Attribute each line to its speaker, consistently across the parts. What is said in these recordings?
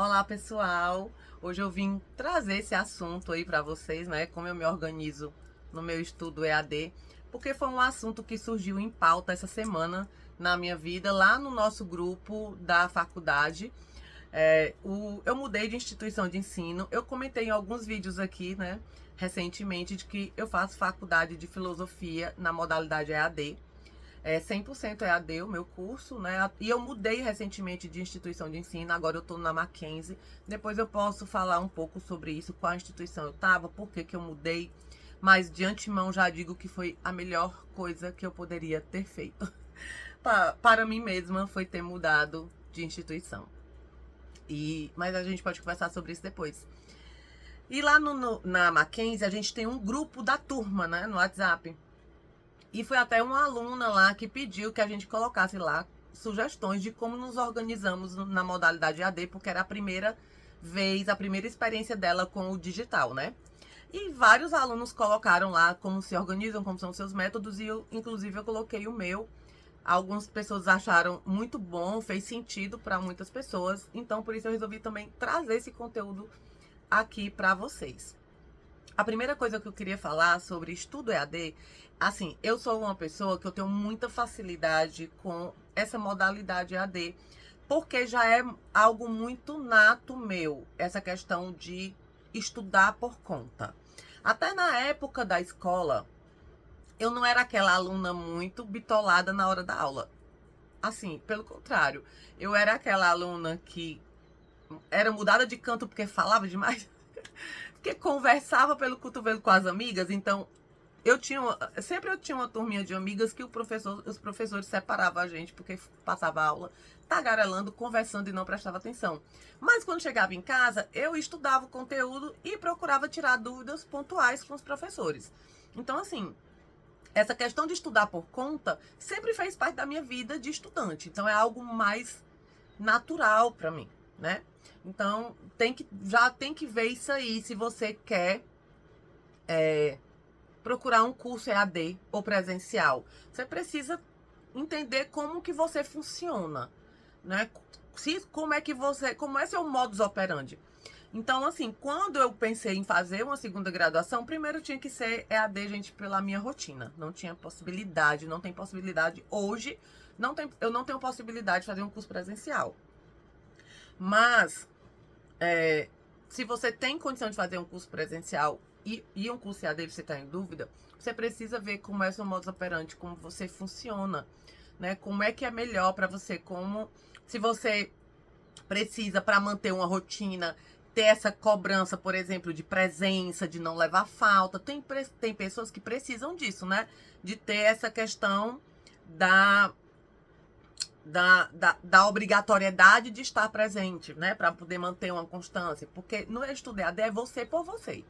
Speaker 1: Olá, pessoal! Hoje eu vim trazer esse assunto aí para vocês, né? Como eu me organizo no meu estudo EAD, porque foi um assunto que surgiu em pauta essa semana na minha vida, lá no nosso grupo da faculdade. Eu mudei de instituição de ensino. Eu comentei em alguns vídeos aqui, né, recentemente, de que eu faço faculdade de filosofia na modalidade EAD. É 100% EAD o meu curso, né? E eu mudei recentemente de instituição de ensino, agora eu estou na Mackenzie. Depois eu posso falar um pouco sobre isso, qual instituição eu estava, por que eu mudei. Mas de antemão já digo que foi a melhor coisa que eu poderia ter feito. Para mim mesma foi ter mudado de instituição. Mas a gente pode conversar sobre isso depois. E lá na Mackenzie a gente tem um grupo da turma, né, no WhatsApp. E foi até uma aluna lá que pediu que a gente colocasse lá sugestões de como nos organizamos na modalidade AD, porque era a primeira vez, a primeira experiência dela com o digital, né? E vários alunos colocaram lá como se organizam, como são seus métodos, e inclusive, eu coloquei o meu. Algumas pessoas acharam muito bom, fez sentido para muitas pessoas, então por isso eu resolvi também trazer esse conteúdo aqui para vocês. A primeira coisa que eu queria falar sobre estudo EAD, assim, eu sou uma pessoa que eu tenho muita facilidade com essa modalidade EAD, porque já é algo muito nato meu, essa questão de estudar por conta. Até na época da escola, eu não era aquela aluna muito bitolada na hora da aula. Assim, pelo contrário, eu era aquela aluna que era mudada de canto porque falava demais. Porque conversava pelo cotovelo com as amigas, então sempre eu tinha uma turminha de amigas que os professores separavam a gente, porque passava a aula tagarelando, conversando e não prestava atenção. Mas quando chegava em casa, eu estudava o conteúdo e procurava tirar dúvidas pontuais com os professores. Então, assim, essa questão de estudar por conta sempre fez parte da minha vida de estudante. Então, é algo mais natural para mim, né? Então, já tem que ver isso aí, se você quer procurar um curso EAD ou presencial. Você precisa entender como que você funciona, né? Como é seu modus operandi. Então, assim, quando eu pensei em fazer uma segunda graduação, primeiro tinha que ser EAD, gente, pela minha rotina. Não tinha possibilidade, não tem possibilidade hoje, eu não tenho possibilidade de fazer um curso presencial. Mas se você tem condição de fazer um curso presencial e um curso EAD, você está em dúvida, você precisa ver como é o seu modus operandi, como você funciona, né? Como é que é melhor para você, se você precisa, para manter uma rotina, ter essa cobrança, por exemplo, de presença, de não levar falta. Tem pessoas que precisam disso, né? De ter essa questão da obrigatoriedade de estar presente, né? Para poder manter uma constância. Porque no estudo EAD é você por você.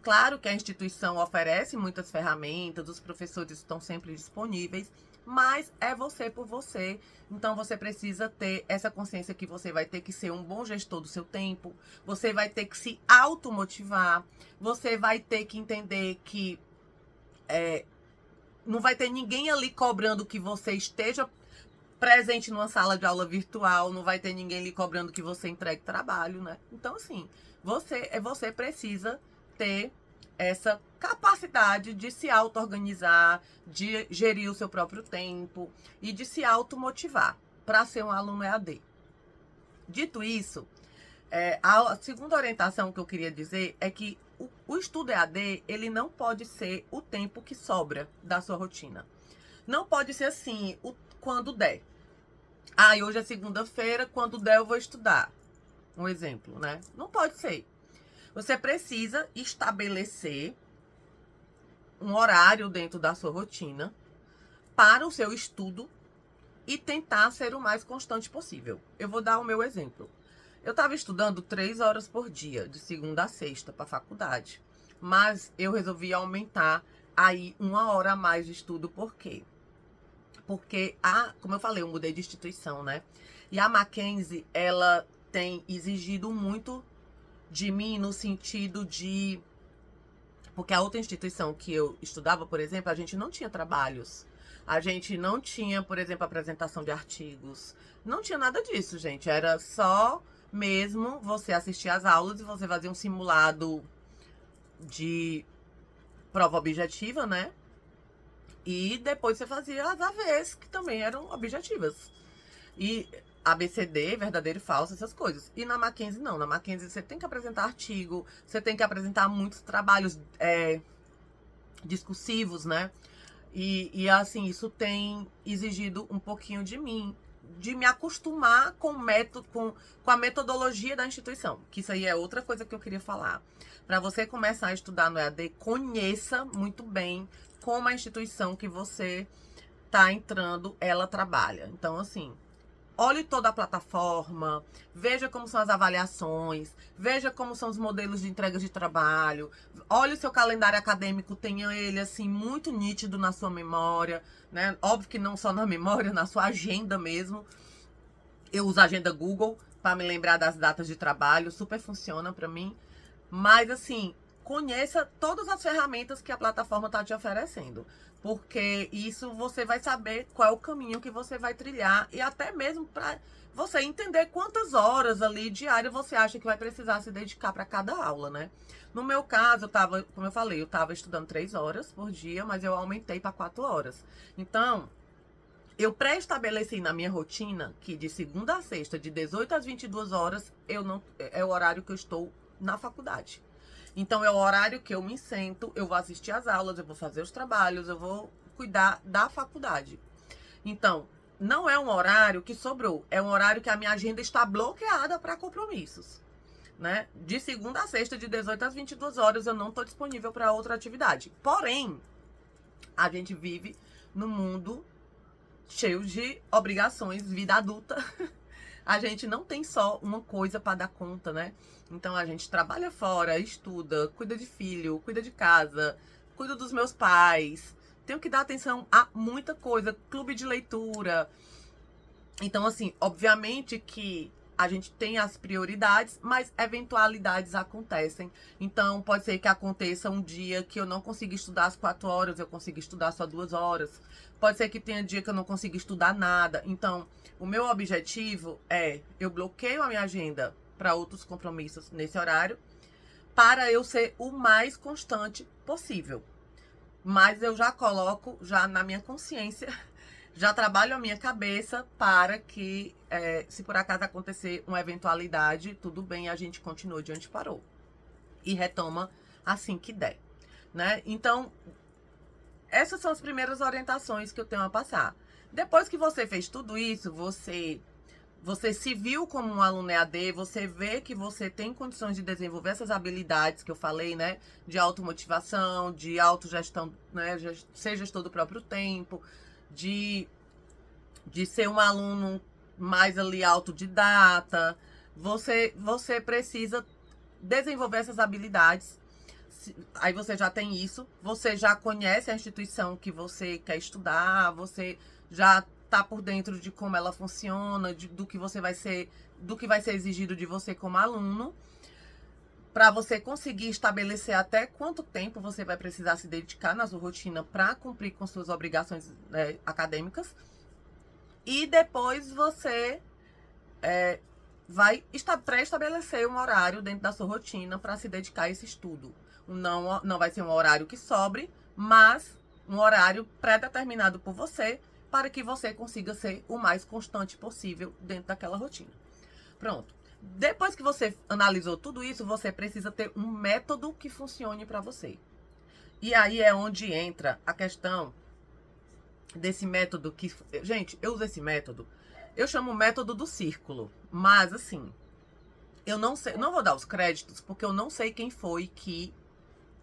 Speaker 1: Claro que a instituição oferece muitas ferramentas, os professores estão sempre disponíveis, mas é você por você. Então você precisa ter essa consciência que você vai ter que ser um bom gestor do seu tempo, você vai ter que se automotivar, você vai ter que entender que não vai ter ninguém ali cobrando que você esteja presente numa sala de aula virtual, não vai ter ninguém lhe cobrando que você entregue trabalho, né? Então, assim, você precisa ter essa capacidade de se auto-organizar, de gerir o seu próprio tempo e de se automotivar para ser um aluno EAD. Dito isso, a segunda orientação que eu queria dizer é que o estudo EAD, ele não pode ser o tempo que sobra da sua rotina. Não pode ser assim, quando der. Hoje é segunda-feira, quando der eu vou estudar. Um exemplo, né? Não pode ser. Você precisa estabelecer um horário dentro da sua rotina para o seu estudo e tentar ser o mais constante possível. Eu vou dar o meu exemplo. Eu estava estudando 3 horas por dia, de segunda a sexta, para a faculdade. Mas eu resolvi aumentar aí 1 hora a mais de estudo, por quê? Porque, como eu falei, eu mudei de instituição, né? E a Mackenzie, ela tem exigido muito de mim no sentido de... Porque a outra instituição que eu estudava, por exemplo, a gente não tinha trabalhos. A gente não tinha, por exemplo, apresentação de artigos. Não tinha nada disso, gente. Era só mesmo você assistir às aulas e você fazer um simulado de prova objetiva, né? E depois você fazia as AVs, que também eram objetivas. E ABCD, verdadeiro e falso, essas coisas. E na Mackenzie, não. Na Mackenzie você tem que apresentar artigo, você tem que apresentar muitos trabalhos discursivos, né? E assim, isso tem exigido um pouquinho de mim, de me acostumar com o método, com a metodologia da instituição. Que isso aí é outra coisa que eu queria falar. Para você começar a estudar no EAD, conheça muito bem como a instituição que você está entrando, ela trabalha. Então, assim, olhe toda a plataforma, veja como são as avaliações, veja como são os modelos de entrega de trabalho, olhe o seu calendário acadêmico, tenha ele assim muito nítido na sua memória, né? Óbvio que não só na memória, na sua agenda mesmo. Eu uso a agenda Google para me lembrar das datas de trabalho, super funciona para mim. Mas assim, conheça todas as ferramentas que a plataforma está te oferecendo. Porque isso você vai saber qual é o caminho que você vai trilhar e até mesmo para você entender quantas horas ali diário você acha que vai precisar se dedicar para cada aula, né? No meu caso, eu tava, como eu falei, eu estava estudando 3 horas por dia, mas eu aumentei para 4 horas. Então, eu pré-estabeleci na minha rotina que de segunda a sexta, de 18 às 22 horas, eu não, é o horário que eu estou na faculdade. Então, é o horário que eu me sento, eu vou assistir às aulas, eu vou fazer os trabalhos, eu vou cuidar da faculdade. Então, não é um horário que sobrou, é um horário que a minha agenda está bloqueada para compromissos, né? De segunda a sexta, de 18 às 22 horas, eu não estou disponível para outra atividade. Porém, a gente vive num mundo cheio de obrigações, vida adulta. A gente não tem só uma coisa para dar conta, né? Então a gente trabalha fora, estuda, cuida de filho, cuida de casa, cuida dos meus pais. Tenho que dar atenção a muita coisa, clube de leitura. Então, assim, obviamente que a gente tem as prioridades, mas eventualidades acontecem. Então, pode ser que aconteça um dia que eu não consiga estudar às 4 horas, eu consiga estudar só 2 horas. Pode ser que tenha dia que eu não consiga estudar nada. Então, o meu objetivo é, eu bloqueio a minha agenda para outros compromissos nesse horário, para eu ser o mais constante possível. Mas eu já coloco, já na minha consciência, já trabalho a minha cabeça para que, se por acaso acontecer uma eventualidade, tudo bem, a gente continua de onde parou. E retoma assim que der, né? Então, essas são as primeiras orientações que eu tenho a passar. Depois que você fez tudo isso, você se viu como um aluno EAD, você vê que você tem condições de desenvolver essas habilidades que eu falei, né? De automotivação, de autogestão, né? Ser gestor do próprio tempo, de ser um aluno mais ali autodidata. Você precisa desenvolver essas habilidades. Aí você já tem isso, você já conhece a instituição que você quer estudar, você já tá por dentro de como ela funciona, do que vai ser exigido de você como aluno, para você conseguir estabelecer até quanto tempo você vai precisar se dedicar na sua rotina para cumprir com suas obrigações, né, acadêmicas. E depois você vai pré-estabelecer um horário dentro da sua rotina para se dedicar a esse estudo. Não vai ser um horário que sobre, mas um horário pré-determinado por você para que você consiga ser o mais constante possível dentro daquela rotina. Pronto. Depois que você analisou tudo isso, você precisa ter um método que funcione para você. E aí é onde entra a questão desse método que... Gente, eu uso esse método. Eu chamo o método do círculo. Mas, assim, eu não sei... Não vou dar os créditos, porque eu não sei quem foi que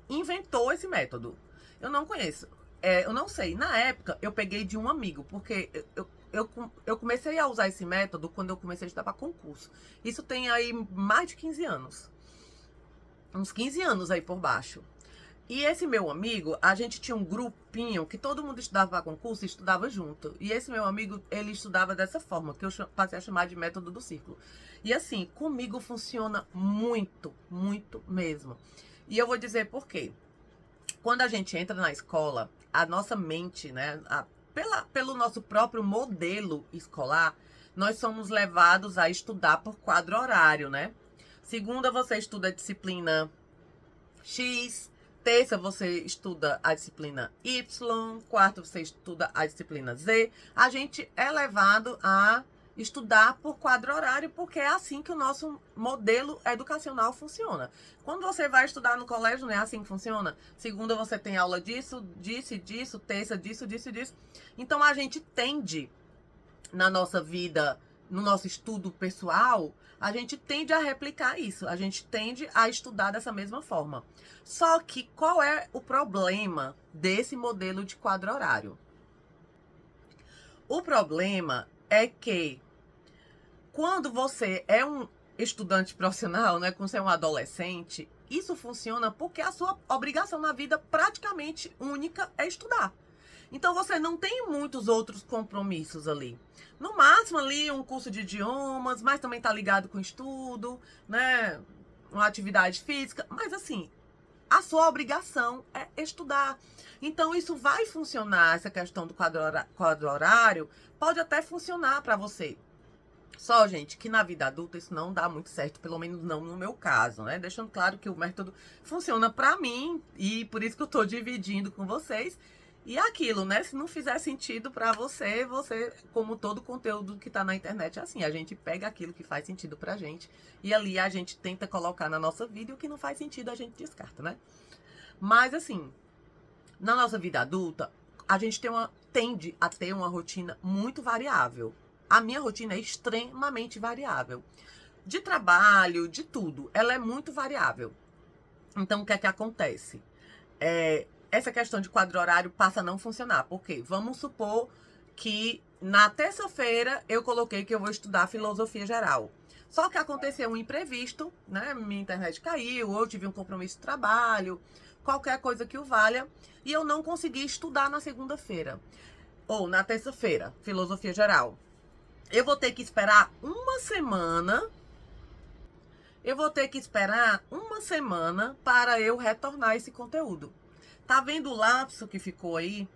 Speaker 1: inventou esse método. Eu não conheço. Eu não sei. Na época, eu peguei de um amigo, porque eu comecei a usar esse método quando eu comecei a estudar para concurso. Isso tem aí mais de 15 anos. Uns 15 anos aí por baixo. E esse meu amigo, a gente tinha um grupinho que todo mundo estudava para concurso e estudava junto. E esse meu amigo, ele estudava dessa forma, que eu passei a chamar de método do círculo. E assim, comigo funciona muito, muito mesmo. E eu vou dizer por quê. Quando a gente entra na escola, a nossa mente, né, pelo nosso próprio modelo escolar, nós somos levados a estudar por quadro horário, né? Segunda, você estuda a disciplina X. Terça, você estuda a disciplina Y. Quarta, você estuda a disciplina Z. A gente é levado a estudar por quadro horário, porque é assim que o nosso modelo educacional funciona. Quando você vai estudar no colégio, não é assim que funciona? Segunda, você tem aula disso, disso e disso. Terça, disso, disso e disso. Então, a gente tende, na nossa vida, no nosso estudo pessoal, a gente tende a replicar isso. A gente tende a estudar dessa mesma forma. Só que qual é o problema desse modelo de quadro horário? O problema é que quando você é um estudante profissional, né, quando você é um adolescente, isso funciona porque a sua obrigação na vida praticamente única é estudar. Então você não tem muitos outros compromissos ali. No máximo ali um curso de idiomas, mas também tá ligado com estudo, né, uma atividade física, mas assim, a sua obrigação é estudar. Então, isso vai funcionar, essa questão do quadro horário, pode até funcionar para você. Só, gente, que na vida adulta isso não dá muito certo, pelo menos não no meu caso, né? Deixando claro que o método funciona para mim e por isso que eu tô dividindo com vocês. E aquilo, né? Se não fizer sentido para você, como todo conteúdo que tá na internet, é assim, a gente pega aquilo que faz sentido pra gente e ali a gente tenta colocar na nossa vida e o que não faz sentido a gente descarta, né? Mas assim, na nossa vida adulta, a gente tende a ter uma rotina muito variável. A minha rotina é extremamente variável. De trabalho, de tudo, ela é muito variável. Então, o que é que acontece? Essa questão de quadro horário passa a não funcionar. Por quê? Vamos supor que na terça-feira eu coloquei que eu vou estudar filosofia geral. Só que aconteceu um imprevisto, né? Minha internet caiu, ou eu tive um compromisso de trabalho, qualquer coisa que o valha, e eu não consegui estudar na segunda-feira. Ou na terça-feira, filosofia geral. Eu vou ter que esperar uma semana. Eu vou ter que esperar uma semana para eu retornar esse conteúdo. Tá vendo o lapso que ficou aí?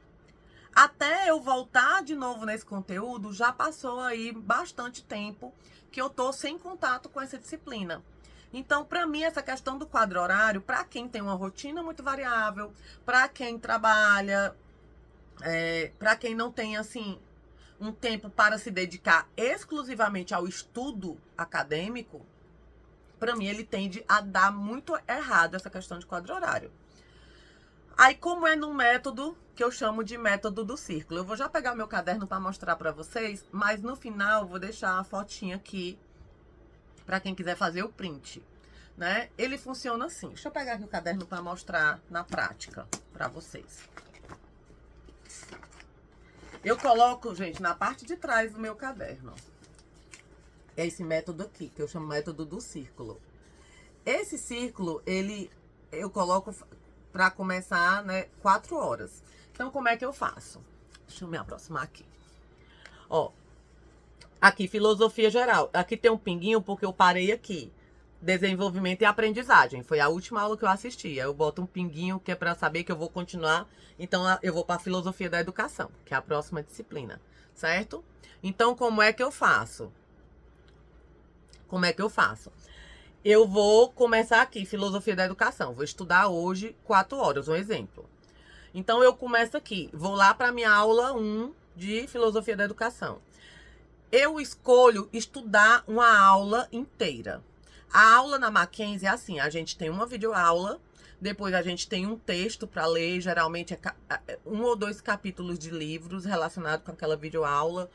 Speaker 1: Até eu voltar de novo nesse conteúdo, já passou aí bastante tempo que eu tô sem contato com essa disciplina. Então, para mim, essa questão do quadro horário, para quem tem uma rotina muito variável, para quem trabalha, para quem não tem, assim, um tempo para se dedicar exclusivamente ao estudo acadêmico, para mim, ele tende a dar muito errado essa questão de quadro horário. Aí, como é num método que eu chamo de método do círculo, eu vou já pegar meu caderno para mostrar para vocês, mas no final eu vou deixar a fotinha aqui para quem quiser fazer o print, né? Ele funciona assim. Deixa eu pegar aqui o caderno para mostrar na prática para vocês. Eu coloco, gente, na parte de trás do meu caderno. É esse método aqui, que eu chamo método do círculo. Esse círculo, eu coloco para começar, né, 4 horas. Então, como é que eu faço? Deixa eu me aproximar aqui. Ó, aqui, filosofia geral. Aqui tem um pinguinho porque eu parei aqui. Desenvolvimento e aprendizagem. Foi a última aula que eu assisti. Aí eu boto um pinguinho que é para saber que eu vou continuar. Então, eu vou para a filosofia da educação, que é a próxima disciplina, certo? Então, como é que eu faço? Como é que eu faço? Eu vou começar aqui, filosofia da educação. Vou estudar hoje 4 horas, um exemplo. Então, eu começo aqui. Vou lá para minha aula 1 de filosofia da educação. Eu escolho estudar uma aula inteira. A aula na Mackenzie é assim, a gente tem uma videoaula, depois a gente tem um texto para ler, geralmente é 1 ou 2 capítulos de livros relacionados com aquela videoaula.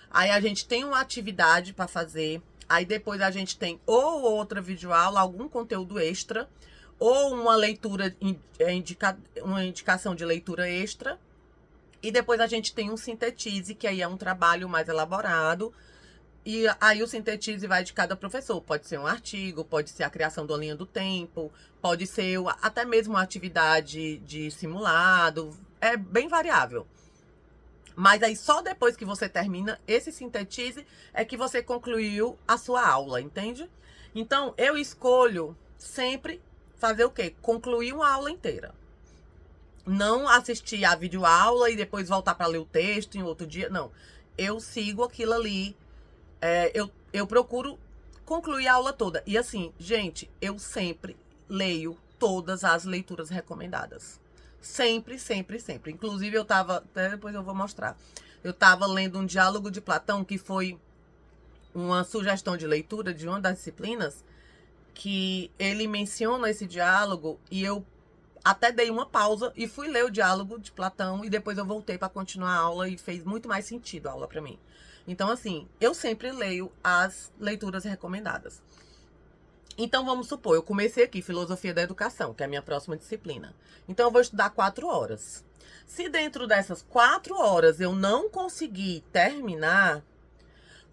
Speaker 1: Aí a gente tem uma atividade para fazer, aí depois a gente tem ou outra videoaula, algum conteúdo extra, ou uma leitura, uma indicação de leitura extra. E depois a gente tem um sintetize, que aí é um trabalho mais elaborado. E aí o sintetize vai de cada professor. Pode ser um artigo, pode ser a criação da linha do tempo, pode ser até mesmo uma atividade de simulado. É bem variável. Mas aí só depois que você termina esse sintetize é que você concluiu a sua aula, entende? Então, eu escolho sempre fazer o quê? Concluir uma aula inteira. Não assistir a videoaula e depois voltar para ler o texto em outro dia. Não. Eu sigo aquilo ali eu procuro concluir a aula toda. E assim, gente, eu sempre leio todas as leituras recomendadas. Sempre, sempre, sempre. Inclusive, eu tava, até depois eu vou mostrar. Eu tava lendo um diálogo de Platão, que foi uma sugestão de leitura de uma das disciplinas, que ele menciona esse diálogo e eu até dei uma pausa e fui ler o diálogo de Platão e depois eu voltei para continuar a aula e fez muito mais sentido a aula para mim. Então, assim, eu sempre leio as leituras recomendadas. Então, vamos supor, eu comecei aqui Filosofia da Educação, que é a minha próxima disciplina. Então, eu vou estudar 4 horas. Se dentro dessas 4 horas eu não conseguir terminar,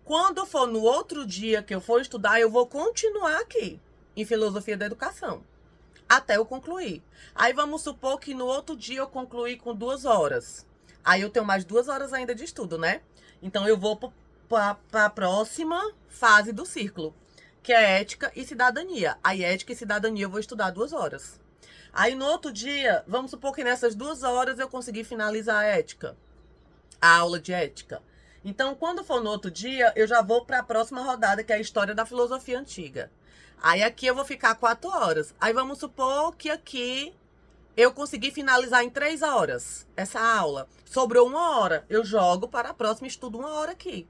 Speaker 1: quando for no outro dia que eu for estudar, eu vou continuar aqui, em Filosofia da Educação, até eu concluir. Aí vamos supor que no outro dia eu concluí com 2 horas. Aí eu tenho mais 2 horas ainda de estudo, né? Então eu vou para a próxima fase do círculo, que é Ética e Cidadania. Aí Ética e Cidadania eu vou estudar 2 horas. Aí no outro dia, vamos supor que nessas 2 horas eu consegui finalizar a Ética, a aula de Ética. Então, quando for no outro dia, eu já vou para a próxima rodada, que é a História da Filosofia Antiga. Aí aqui eu vou ficar 4 horas. Aí vamos supor que aqui eu consegui finalizar em 3 horas essa aula. Sobrou 1 hora. Eu jogo para a próxima e estudo 1 hora aqui.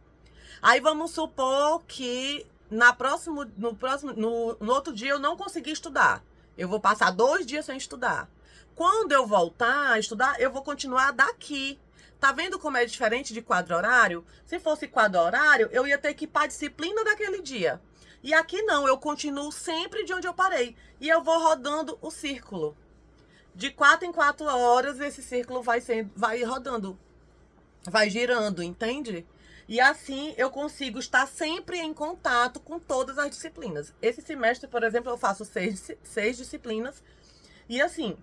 Speaker 1: Aí vamos supor que no outro dia eu não consegui estudar. Eu vou passar 2 dias sem estudar. Quando eu voltar a estudar, eu vou continuar daqui. Tá vendo como é diferente de quadro horário? Se fosse quadro horário, eu ia ter que ir para a disciplina daquele dia. E aqui não, eu continuo sempre de onde eu parei. E eu vou rodando o círculo. De 4 em 4 horas, esse círculo vai rodando, vai girando, entende? E assim eu consigo estar sempre em contato com todas as disciplinas. Esse semestre, por exemplo, eu faço 6 disciplinas. E assim,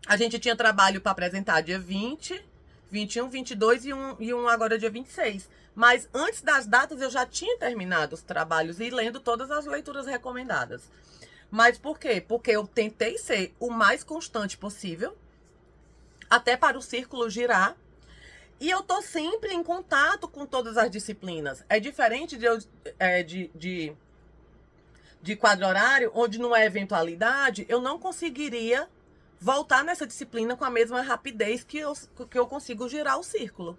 Speaker 1: a gente tinha trabalho para apresentar dia 20, 21, 22 e um agora dia 26. Mas antes das datas eu já tinha terminado os trabalhos e lendo todas as leituras recomendadas. Mas por quê? Porque eu tentei ser o mais constante possível, até para o círculo girar. E eu tô sempre em contato com todas as disciplinas. É diferente de quadro horário, onde não é eventualidade, eu não conseguiria voltar nessa disciplina com a mesma rapidez que eu consigo girar o círculo.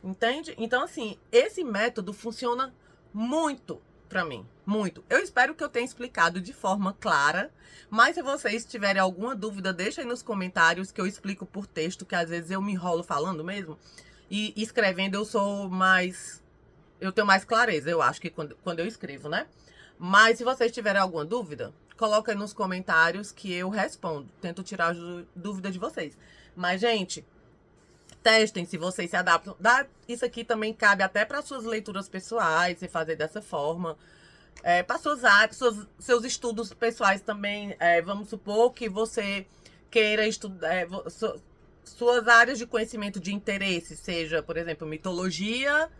Speaker 1: Entende? Então, assim, esse método funciona muito pra mim. Muito. Eu espero que eu tenha explicado de forma clara. Mas se vocês tiverem alguma dúvida, deixa aí nos comentários que eu explico por texto, que às vezes eu me enrolo falando mesmo. E escrevendo eu tenho mais clareza, eu acho, que quando eu escrevo, né? Mas se vocês tiverem alguma dúvida, coloca aí nos comentários que eu respondo. Tento tirar as dúvidas de vocês. Mas, gente, testem se vocês se adaptam. Isso aqui também cabe até para suas leituras pessoais, você fazer dessa forma. Para seus estudos pessoais também. Vamos supor que você queira estudar suas áreas de conhecimento de interesse, seja, por exemplo, mitologia,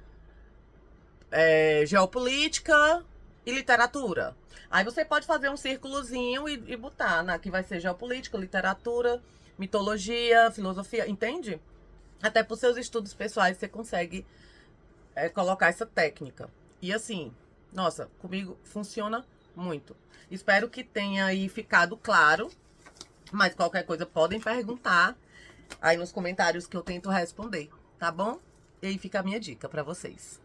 Speaker 1: geopolítica e literatura. Aí você pode fazer um círculozinho e botar, né? Que vai ser geopolítica, literatura, mitologia, filosofia, entende? Até para os seus estudos pessoais você consegue colocar essa técnica. E assim, nossa, comigo funciona muito. Espero que tenha aí ficado claro. Mas qualquer coisa podem perguntar aí nos comentários que eu tento responder, tá bom? E aí fica a minha dica para vocês.